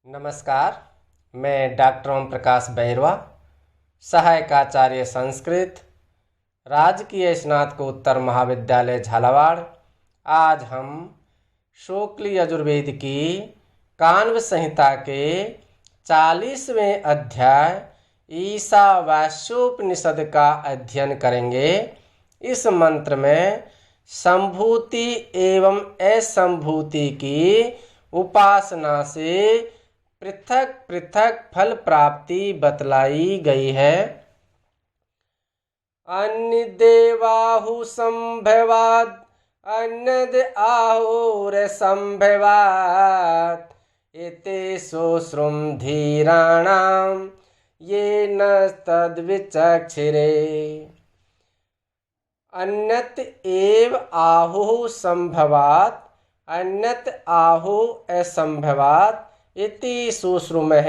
नमस्कार। मैं डॉक्टर ओम प्रकाश बैरवा, सहायक आचार्य संस्कृत, राजकीय स्नातकोत्तर महाविद्यालय झालावाड़। आज हम शुक्ल यजुर्वेद की काण्व संहिता के 40वें अध्याय ईशावास्योपनिषद का अध्ययन करेंगे। इस मंत्र में संभूति एवं असंभूति की उपासना से पृथक पृथक फल प्राप्ति बतलाई गई है। अन्य देवाहु संभवाद अन्यद आहुर संभवात एतेषु श्रुम धीराणाम ये न तद्विचक्षिरे। अन्यत एव आहु संभवात अन्यत आहु असंभवात इति सुश्रुमः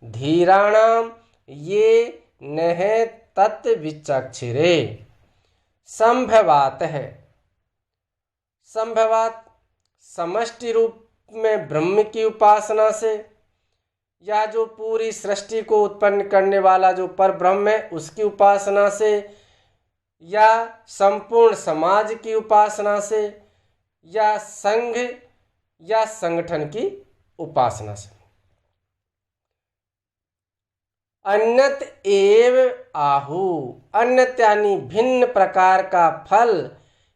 धीराणाम ये नह तत्विचक्षिरे। संभवात है, संभवात समष्टि रूप में ब्रह्म की उपासना से, या जो पूरी सृष्टि को उत्पन्न करने वाला जो पर ब्रह्म है उसकी उपासना से, या संपूर्ण समाज की उपासना से, या संघ या संगठन की उपासना से। अन्यत एव आहु, अन्यत यानी भिन्न प्रकार का फल,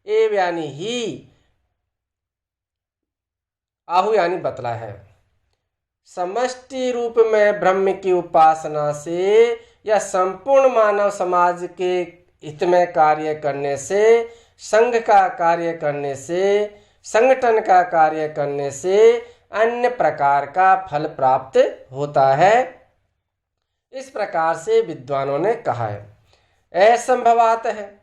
एव यानी ही, आहु यानी बतला है। समष्टि रूप में ब्रह्म की उपासना से या संपूर्ण मानव समाज के हित में कार्य करने से, संघ का कार्य करने से, संगठन का कार्य करने से अन्य प्रकार का फल प्राप्त होता है। इस प्रकार से विद्वानों ने कहा है। असंभवात है,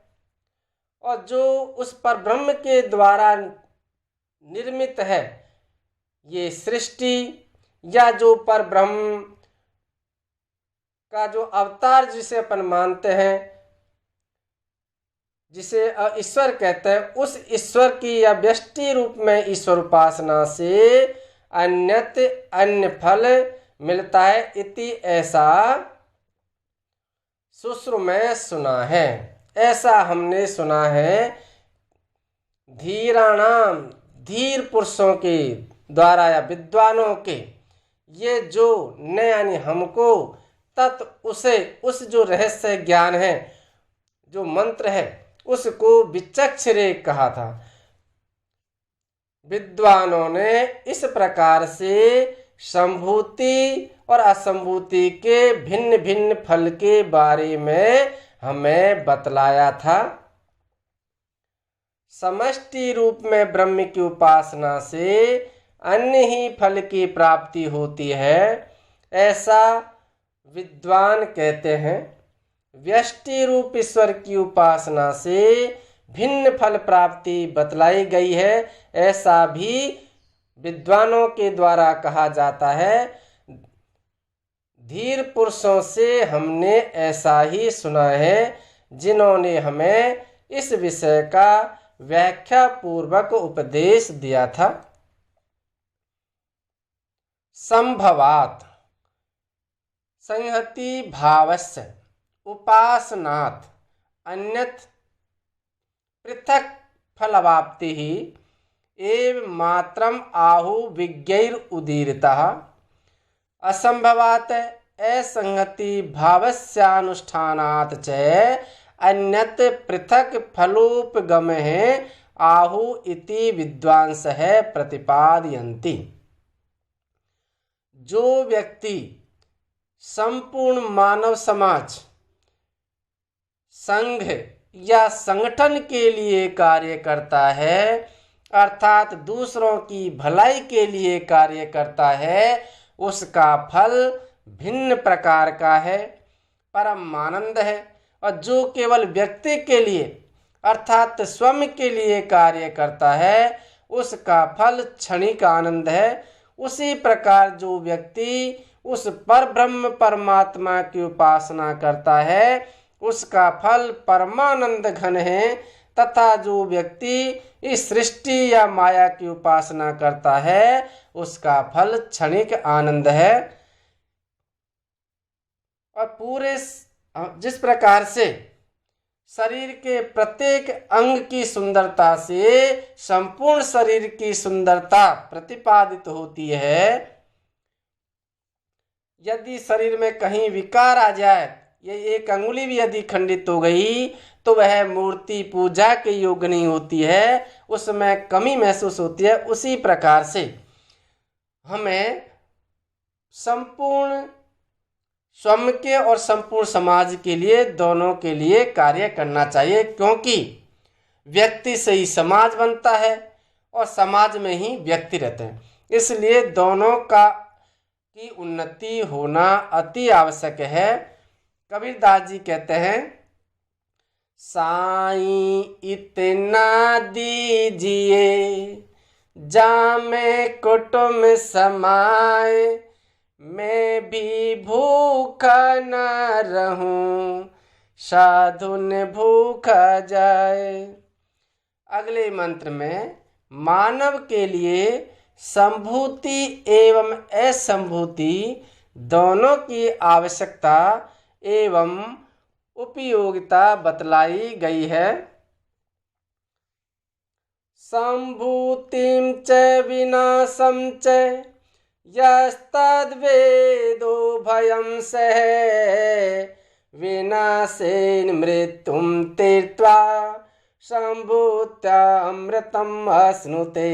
और जो उस पर ब्रह्म के द्वारा निर्मित है ये सृष्टि, या जो पर ब्रह्म का जो अवतार जिसे अपन मानते हैं, जिसे ईश्वर कहते हैं, उस ईश्वर की या व्यष्टि रूप में ईश्वर उपासना से अन्यत अन्य फल मिलता है। इति ऐसा सुश्रुम में सुना है, ऐसा हमने सुना है। धीराणाम, धीर पुरुषों के द्वारा या विद्वानों के, ये जो न यानी हमको तत् उसे, उस जो रहस्य ज्ञान है, जो मंत्र है, उसको विचक्षरे कहा था। विद्वानों ने इस प्रकार से संभूति और असंभूति के भिन्न भिन्न फल के बारे में हमें बतलाया था। समष्टि रूप में ब्रह्म की उपासना से अन्य ही फल की प्राप्ति होती है, ऐसा विद्वान कहते हैं। व्यष्टि रूप ईश्वर की उपासना से भिन्न फल प्राप्ति बतलाई गई है, ऐसा भी विद्वानों के द्वारा कहा जाता है। धीर पुरुषों से हमने ऐसा ही सुना है, जिन्होंने हमें इस विषय का व्याख्या पूर्वक उपदेश दिया था। संभवात संहति भावस्य उपासनात् अन्यत पृथक फलवाप्ति ही एव मात्रम आहु विज्ञैर उदीरितः। असंभवात असंगति भावस्यानुष्ठानात् च अन्यत पृथक फलोपगमः आहु इति विद्वांसः प्रतिपादयन्ति। जो व्यक्ति संपूर्ण मानव समाज, संघ या संगठन के लिए कार्य करता है, अर्थात दूसरों की भलाई के लिए कार्य करता है, उसका फल भिन्न प्रकार का है, परमानंद है। और जो केवल व्यक्ति के लिए अर्थात स्वयं के लिए कार्य करता है, उसका फल क्षणिक आनंद है। उसी प्रकार जो व्यक्ति उस पर ब्रह्म परमात्मा की उपासना करता है, उसका फल परमानंद घन है, तथा जो व्यक्ति इस सृष्टि या माया की उपासना करता है उसका फल क्षणिक आनंद है। और पूरे जिस प्रकार से शरीर के प्रत्येक अंग की सुंदरता से संपूर्ण शरीर की सुंदरता प्रतिपादित होती है, यदि शरीर में कहीं विकार आ जाए, ये एक अंगुली भी यदि खंडित हो गई तो वह मूर्ति पूजा के योग्य नहीं होती है, उसमें कमी महसूस होती है। उसी प्रकार से हमें संपूर्ण स्वयं के और संपूर्ण समाज के लिए, दोनों के लिए कार्य करना चाहिए, क्योंकि व्यक्ति से ही समाज बनता है और समाज में ही व्यक्ति रहते हैं। इसलिए दोनों का की उन्नति होना अति आवश्यक है। कबीरदास जी कहते हैं, साईं इतना दीजिए जामे कुटुम समाए, मैं भी भूखा न रहूं साधु न भूखा जाए। अगले मंत्र में मानव के लिए संभूति एवं असंभूति दोनों की आवश्यकता एवं उपयोगिता बतलाई गई है। संभूतिं च विनाशं च यस्तद्वेदो भयं सह, विनाशेन मृत्युं तीर्त्वा संभूत्यामृतम् अश्नुते।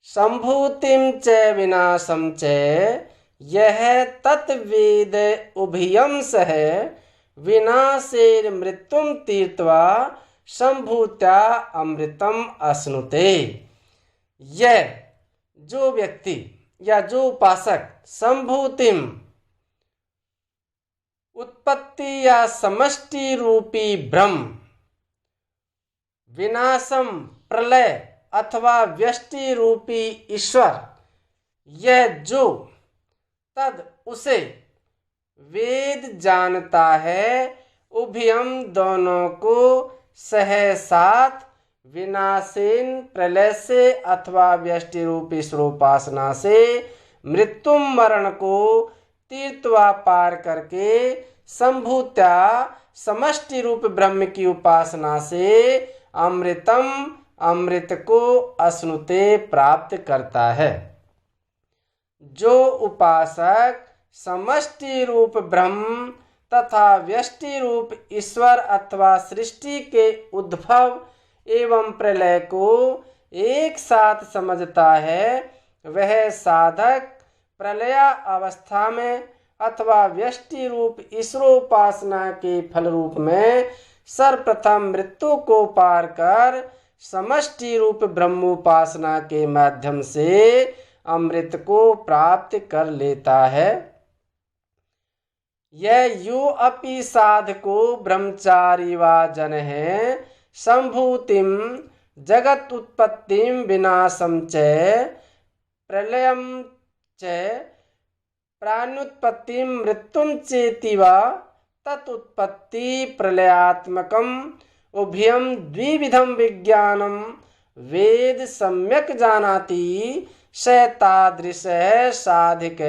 संभूतिं च विनाशं च यह तत्वेद उभयं सह, विनाशेन मृत्युं तीर्त्वा संभूत्या अमृतम अश्नुते। यह जो व्यक्ति या जो उपासक संभूतिम उत्पत्ति या समष्टि रूपी ब्रह्म, विनाशम प्रलय अथवा व्यष्टि रूपी ईश्वर, यह जो तद उसे वेद जानता है, उभयम दोनों को सह साथ, विनाशेन प्रलय से अथवा व्यष्टि रूपी स्वरूपासना से, मृत्यु मरण को तीर्थवा पार करके, संभूत्या समष्टि रूप ब्रह्म की उपासना से अमृतम अमृत को अश्नुते प्राप्त करता है। जो उपासक समष्टि रूप ब्रह्म तथा व्यष्टि रूप ईश्वर अथवा सृष्टि के उद्भव एवं प्रलय को एक साथ समझता है, वह साधक प्रलय अवस्था में अथवा व्यष्टि रूप ईश्वरोपासना के फल रूप में सर्वप्रथम मृत्यु को पार कर समष्टि रूप ब्रह्मोपासना के माध्यम से अमृत को प्राप्त कर लेता है। यह यो अपि साधको ब्रह्मचारी वा जन है, संभूतिम जगत उत्पत्तिम विनाशम च प्रलयम च प्राणुत्पत्तिम मृत्युम चेति वा तत्उत्पत्ति प्रलयात्मकम उभयम द्विविधम विज्ञानम वेद सम्यक जानाति, स तादृश साधिक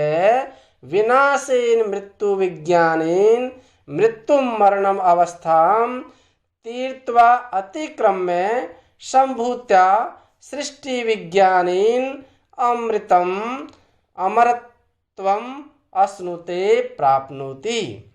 विनाशेन मृत्यु विज्ञानेन मृत्यु मरणम अवस्थाम तीर्थवा अतिक्रम्य संभूत्या सृष्टि विज्ञानेन अमृतम अमरत्वम अश्नुते प्राप्नोति।